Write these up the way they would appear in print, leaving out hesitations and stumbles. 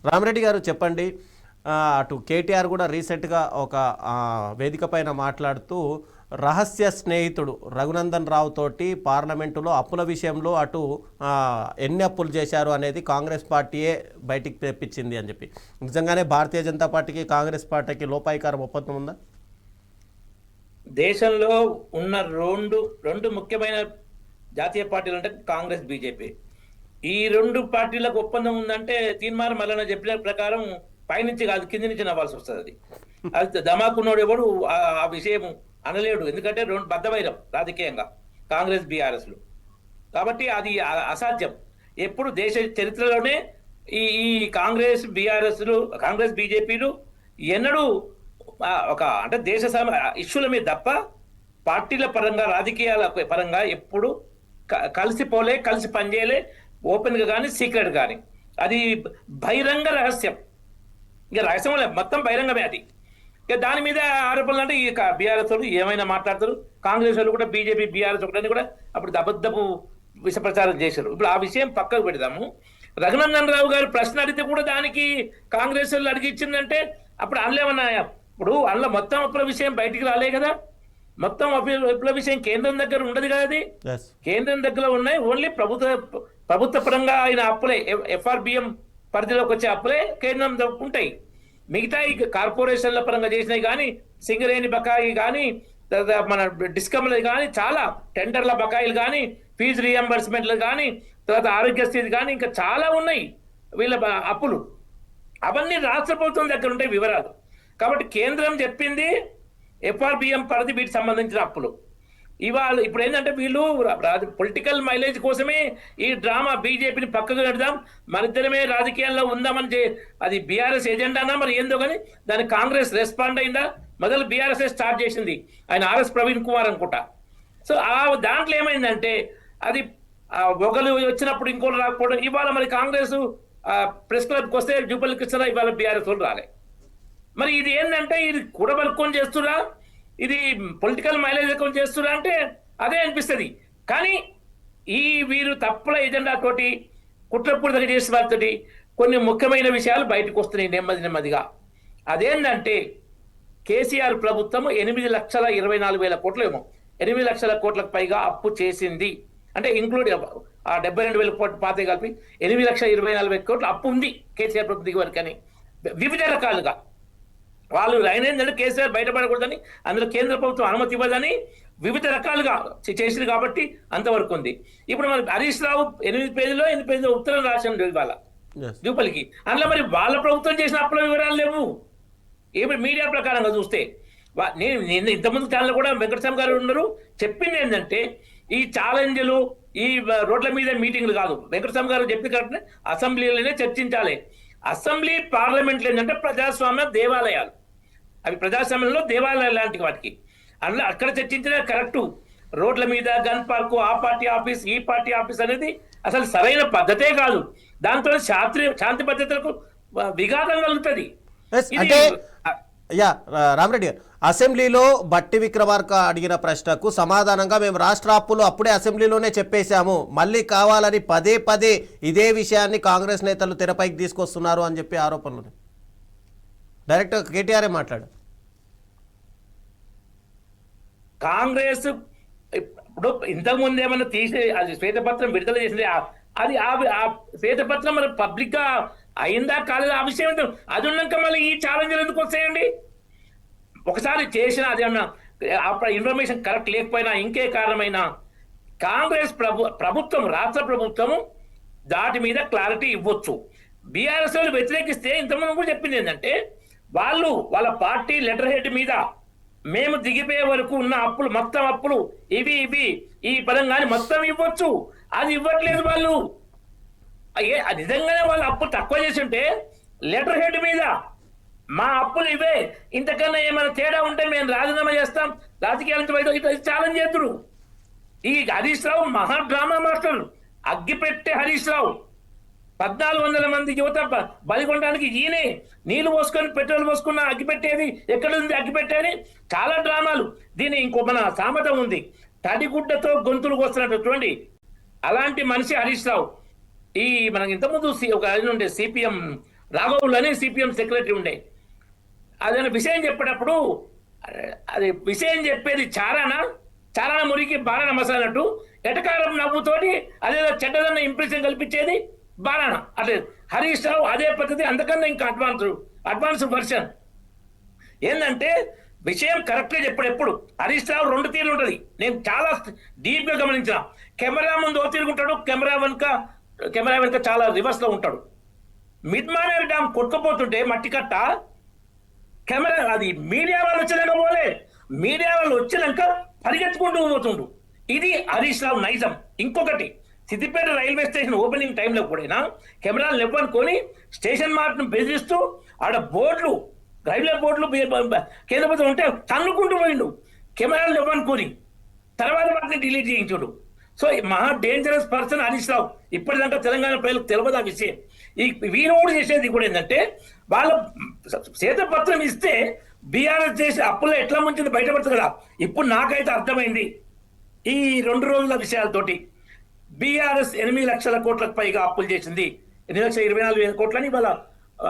రామిరెడ్డి గారు చెప్పండి. అటు కేటీఆర్ కూడా రీసెంట్గా ఒక వేదిక పైన మాట్లాడుతూ రహస్య స్నేహితుడు రఘునందన్ రావు తోటి పార్లమెంటులో అప్పుల విషయంలో అటు ఎన్ని అప్పులు చేశారు అనేది కాంగ్రెస్ పార్టీయే బయటికి తెప్పించింది అని చెప్పి. నిజంగానే భారతీయ జనతా పార్టీకి కాంగ్రెస్ పార్టీకి లోపాయికారం ఒప్పందం ఉందా? దేశంలో ఉన్న రెండు ముఖ్యమైన జాతీయ పార్టీలు అంటే కాంగ్రెస్, బీజేపీ. ఈ రెండు పార్టీలకు ఒప్పందం ఉందంటే తీన్మార్ మల్లన్న చెప్పిన ప్రకారం పైనుంచి కాదు, కింది నుంచి నవ్వాల్సి వస్తుంది. అది ధమాకున్నోడు ఎవడు ఆ విషయం అనలేడు. ఎందుకంటే రెండు బద్ధవైరం రాజకీయంగా కాంగ్రెస్, బీఆర్ఎస్లు. కాబట్టి అది అసాధ్యం. ఎప్పుడు దేశ చరిత్రలోనే ఈ కాంగ్రెస్, బీఆర్ఎస్లు, కాంగ్రెస్, బీజేపీలు ఎన్నడూ ఒక అంటే దేశ ఇష్యూల మీద తప్ప పార్టీల పరంగా, రాజకీయాల పరంగా ఎప్పుడు కలిసిపోలే, కలిసి పనిచేయలే. ఓపెన్గా కానీ సీక్రెట్ కానీ అది బహిరంగ రహస్యం. ఇక రహస్యం మొత్తం బహిరంగమే అది. ఇక దాని మీద ఆరోపణలు అంటే ఇక బీఆర్ఎస్ వాళ్ళు ఏమైనా మాట్లాడతారు, కాంగ్రెస్ వాళ్ళు కూడా బీజేపీ, బీఆర్ఎస్ ఒకటని కూడా అప్పుడు అబద్ధపు విష ప్రచారం చేశారు. ఇప్పుడు ఆ విషయం పక్కకు పెడదాము. రఘునందన్ రావు గారు ప్రశ్న అడిగితే కూడా దానికి కాంగ్రెస్ వాళ్ళు అడిగి ఇచ్చిందంటే అప్పుడు అందులో ఇప్పుడు అందులో మొత్తం అప్పుల విషయం బయటికి రాలే కదా. మొత్తం అప్పుల విషయం కేంద్రం దగ్గర ఉండదు కదా. అది కేంద్రం దగ్గర ఉన్నాయి. ఓన్లీ ప్రభుత్వ పరంగా అయిన అప్పులే, ఎఫ్ఆర్బిఎం పరిధిలోకి వచ్చే అప్పులే కేంద్రం ఉంటాయి. మిగతా కార్పొరేషన్ల పరంగా చేసినవి కానీ, సింగరేణి బకాయి కానీ, మన డిస్కమ్లు కానీ, చాలా టెండర్ల బకాయిలు కానీ, ఫీజు రీఎంబర్స్మెంట్లు కానీ, తర్వాత ఆరోగ్యశ్రీ కానీ, ఇంకా చాలా ఉన్నాయి వీళ్ళ అప్పులు. అవన్నీ రాష్ట్ర ప్రభుత్వం దగ్గర ఉంటాయి వివరాలు. కాబట్టి కేంద్రం చెప్పింది ఎఫ్ఆర్బిఎం పరిధి వీటికి సంబంధించిన అప్పులు. ఇప్పుడు ఏంటంటే వీళ్ళు పొలిటికల్ మైలేజ్ కోసమే ఈ డ్రామా. బీజేపీని పక్కకు పెడదాం, మరిద్దరమే రాజకీయాల్లో ఉందామని అది బీఆర్ఎస్ ఎజెండానా మరి ఏందో కానీ దానికి కాంగ్రెస్ రెస్పాండ్ అయిందా? మొదలు బీఆర్ఎస్ స్టార్ట్ చేసింది, ఆయన ఆర్ఎస్ ప్రవీణ్ కుమార్ అనుకుంటా. సో దాంట్లో ఏమైందంటే అది ఒకరు వచ్చినప్పుడు ఇంకోటి రాకపోవడం. ఇవాళ మరి కాంగ్రెస్ ప్రెస్ క్లబ్కి వస్తే జూపల్లి కృష్ణ, ఇవాళ బీఆర్ఎస్ వాళ్ళు రాలే. మరి ఇది ఏంటంటే ఇది కూడబలుకొని చేస్తురా, ఇది పొలిటికల్ మైలేజ్ అకౌంట్ చేస్తురా అంటే అదే అనిపిస్తుంది. కానీ వీరు తప్పుల ఎజెండా తోటి, కుట్రపూరితంగా చేసిన వారితోటి కొన్ని ముఖ్యమైన విషయాలు బయటకు వస్తున్నాయి నెమ్మదిగా. అదేంటంటే కేసీఆర్ ప్రభుత్వం 8,24,000 కోట్లు ఏమో 8 లక్షల కోట్లకు పైగా అప్పు చేసింది. అంటే ఇంక్లూడ్ ఆ 72,000 కోట్లు పాతే కలిపి 8,24,000 కోట్లు అప్పు ఉంది కేసీఆర్ ప్రభుత్వం దిగి వరకు అని వివిధ రకాలుగా. వాళ్ళు ఆయన ఏంటంటే కేసీఆర్ బయటపడకూడదని, అందులో కేంద్ర ప్రభుత్వం అనుమతి ఇవ్వదని వివిధ రకాలుగా చేసింది కాబట్టి అంతవరకు ఉంది. ఇప్పుడు మరి హరీష్ రావు 8 పేజీలో ఉత్తరం రాశాను ఇవాళ జూపల్లికి. అందులో మరి వాళ్ళ ప్రభుత్వం చేసిన అప్పుల వివరాలు లేవు. ఏమి మీడియా ప్రకారంగా చూస్తే నేను ఇంతకుముందు ఛానల్ కూడా వెంకటస్వామి గారు ఉన్నారు, చెప్పింది ఏంటంటే ఈ ఛాలెంజ్లు, ఈ రోడ్ల మీద మీటింగ్లు కాదు. వెంకటస్వామి గారు చెప్పిన కరెక్ట్, అసెంబ్లీలోనే చర్చించాలి. అసెంబ్లీ, పార్లమెంట్లు ఏంటంటే ప్రజాస్వామ్య దేవాలయాలు. అవి ప్రజాస్వామ్యంలో దేవాలయాలు లాంటి వాటికి. అందులో అక్కడ చర్చించిన కరెక్టు. రోడ్ల మీద గన్ పార్కు, ఆ పార్టీ ఆఫీస్, ఈ పార్టీ ఆఫీస్ అనేది అసలు సరైన పద్ధతే కాదు. దాంతో శాంతి భద్రతలకు విఘాతం కలుగుతుంది. రామిరెడ్డి గారు, అసెంబ్లీలో బట్టి విక్రమార్క అడిగిన ప్రశ్నకు సమాధానంగా మేము రాష్ట్ర అప్పులు అప్పుడే అసెంబ్లీలోనే చెప్పేశాము, మళ్ళీ కావాలని పదే ఇదే విషయాన్ని కాంగ్రెస్ నేతలు తెరపైకి తీసుకొస్తున్నారు అని చెప్పి ఆరోపణలు డైరెక్ట్ కేటీఆర్ మాట్లాడు. కాంగ్రెస్ ఇప్పుడు ఇంతకుముందు ఏమన్నా తీసి అది శ్వేతపత్రం విడుదల చేసింది, అది ఆ శ్వేతపత్రం మరి పబ్లిక్ గా అయిందా కాలేదా ఆ విషయం అది ఉన్నాక మళ్ళీ ఈ ఛాలెంజ్లు ఎందుకు వస్తాయండి? ఒకసారి చేసిన అదేమన్నా ఇన్ఫర్మేషన్ కరెక్ట్ లేకపోయినా, ఇంకే కారణమైనా కాంగ్రెస్ ప్రభుత్వం, రాష్ట్ర ప్రభుత్వము దాటి మీద క్లారిటీ ఇవ్వచ్చు. బీఆర్ఎస్ వాళ్ళు వ్యతిరేకిస్తే ఇంతకుముందు కూడా చెప్పింది ఏంటంటే వాళ్ళ పార్టీ లెటర్ హెడ్ మీద మేము దిగిపోయే వరకు ఉన్న అప్పులు, మొత్తం అప్పులు ఇవి ఈ పరంగానే మొత్తం ఇవ్వచ్చు. అది ఇవ్వట్లేదు వాళ్ళు. నిజంగానే వాళ్ళు అప్పులు తక్కువ చేసి ఉంటే లెటర్ హెడ్ మీద మా అప్పులు ఇవే, ఇంతకన్నా ఏమైనా తేడా ఉంటే మేము రాజీనామా చేస్తాం, రాజకీయాలు ఛాలెంజ్ చేతురు. ఈ హరీష్ రావు మహా డ్రామా మాస్టర్, అగ్గిపెట్టే హరీష్ రావు. 1,400 మంది యువత బలికొనడానికి ఈయనే నీళ్లు పోసుకొని పెట్రోల్ పోసుకున్న అగ్గిపెట్టేది ఎక్కడుంది అగ్గిపెట్టేది. చాలా డ్రామాలు. దీని ఇంకో మన సామెత ఉంది, తడిగుడ్డతో గొంతులు కోస్తున్నట్టు. చూడండి, అలాంటి మనిషి హరీష్ రావు. మనకి ఇంతకుముందు ఒక ఆయన ఉండే సిపిఎం రాఘవులు అని సిపిఎం సెక్రటరీ ఉండే. అదైనా విషయం చెప్పేటప్పుడు అది విషయం చెప్పేది చారాన మురికి బారాన మసాలట్టు ఎటకారం నవ్వుతోటి అదేదో చెడ్డదన్న ఇంప్రెషన్ కల్పించేది బారాన. అదే హరీష్ రావు అదే పద్ధతి, అంతకన్నా ఇంకా అడ్వాన్స్ వర్షన్ ఏంటంటే విషయం కరెక్ట్ గా చెప్పాడు. ఎప్పుడు హరీష్ రావు రెండు తీరులు ఉంటది. నేను చాలా డీప్ గా గమనించిన. కెమెరా ముందు ఓ తిరుగుంటాడు, కెమెరా వెనుక చాలా రివర్స్ లో ఉంటాడు. మిడ్మానేర్ డ్యామ్ కొట్టుకుపోతుంటే మట్టి కట్ట కెమెరా అది మీడియా వాళ్ళు వచ్చినాక పోలే, మీడియా వాళ్ళు వచ్చినాక పరిగెత్తుకుంటూ పోతుండు. ఇది హరీష్ రావు నైజం. ఇంకొకటి, సిద్దిపేట రైల్వే స్టేషన్ ఓపెనింగ్ టైంలో కూడా కెమెరాలు ఇవ్వనుకొని స్టేషన్ మార్ట్ను బెదిరిస్తూ ఆడ బోర్డులు రైల్వే బోర్డులు కేంద్ర ప్రభుత్వం ఉంటే తన్నుకుంటూ పోయిండు కెమెరాలు ఇవ్వనుకొని. తర్వాత వాటిని డిలీట్ చేయించుడు. సో మహా డేంజరస్ పర్సన్ హరీష్ రావు. ఇప్పటిదాకా తెలంగాణ ప్రజలకు తెలియదు ఆ విషయం. ఈ వీరోడు చేసేది కూడా ఏంటంటే వాళ్ళ శ్వేతపత్రం ఇస్తే బీఆర్ఎస్ చేసే అప్పుల్లో ఎట్లా ముంచింది బయటపడుతుంది కదా. ఇప్పుడు నాకైతే అర్థమైంది ఈ 2 రోజుల విషయాలతోటి. బీఆర్ఎస్ 8 లక్షల కోట్లకు పైగా అప్పులు చేసింది. 8,24,000 కోట్లని వాళ్ళ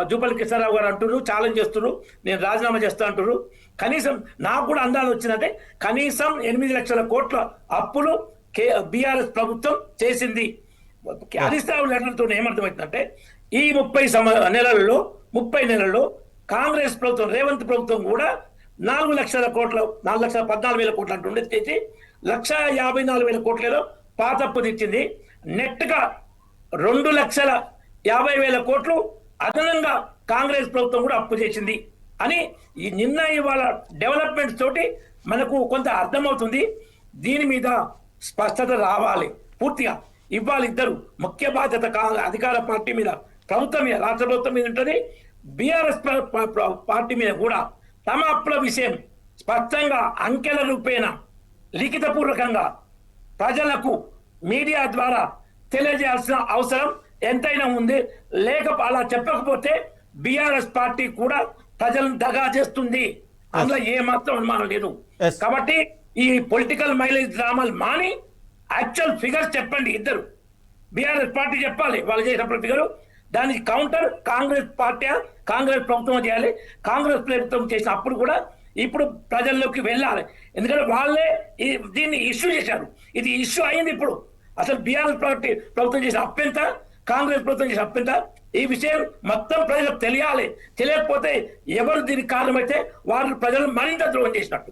జూపల్లి కృష్ణారావు గారు అంటున్నారు, ఛాలెంజ్ చేస్తున్నారు, నేను రాజీనామా చేస్తా అంటున్నారు. కనీసం నాకు కూడా అందాలు వచ్చిందంటే కనీసం 8 లక్షల కోట్ల అప్పులు బీఆర్ఎస్ ప్రభుత్వం చేసింది. హరీష్ రావు లెటర్తో ఏమర్థమవుతుందంటే ఈ 30 నెలల్లో కాంగ్రెస్ ప్రభుత్వం రేవంత్ ప్రభుత్వం కూడా 4,14,000 కోట్లు అంటుండే చేసి 1,54,000 కోట్లలో పాత అప్పు తెచ్చింది. నెట్ గా 2,50,000 కోట్లు అదనంగా కాంగ్రెస్ ప్రభుత్వం కూడా అప్పు చేసింది అని ఈ నిన్న ఇవాళ డెవలప్మెంట్స్ తోటి మనకు కొంత అర్థమవుతుంది. దీని మీద స్పష్టత రావాలి, పూర్తిగా ఇవ్వాలి. ఇద్దరు ముఖ్య బాధ్యత అధికార పార్టీ మీద, ప్రభుత్వం మీద, రాష్ట్ర ప్రభుత్వం మీద ఉంటుంది. బీఆర్ఎస్ పార్టీ మీద కూడా తమ అప్పుల విషయం స్పష్టంగా అంకెల రూపేణ లిఖితపూర్వకంగా ప్రజలకు మీడియా ద్వారా తెలియజేయాల్సిన అవసరం ఎంతైనా ఉంది. అలా చెప్పకపోతే బీఆర్ఎస్ పార్టీ కూడా ప్రజలను దగా చేస్తుంది. అందులో ఏ మాత్రం అనుమానం లేదు. కాబట్టి ఈ పొలిటికల్ మైలేజ్ డ్రామాలు మాని యాక్చువల్ ఫిగర్స్ చెప్పండి. ఇద్దరు బీఆర్ఎస్ పార్టీ చెప్పాలి వాళ్ళు చేసినప్పుడు ఫిగరు. దానికి కౌంటర్ కాంగ్రెస్ ప్రభుత్వం చేయాలి. కాంగ్రెస్ ప్రభుత్వం చేసిన అప్పుడు కూడా ఇప్పుడు ప్రజల్లోకి వెళ్ళాలి. ఎందుకంటే వాళ్ళే దీన్ని ఇష్యూ చేశారు. ఇది ఇష్యూ అయింది. ఇప్పుడు అసలు బీఆర్ఎస్ పార్టీ ప్రభుత్వం చేసిన అప్పెంత, కాంగ్రెస్ ప్రభుత్వం చేసిన అప్పెంత, ఈ విషయం మొత్తం ప్రజలకు తెలియాలి. తెలియకపోతే ఎవరు దీనికి కారణమైతే వారు ప్రజలు మరింత ద్రోహం చేసినట్టు.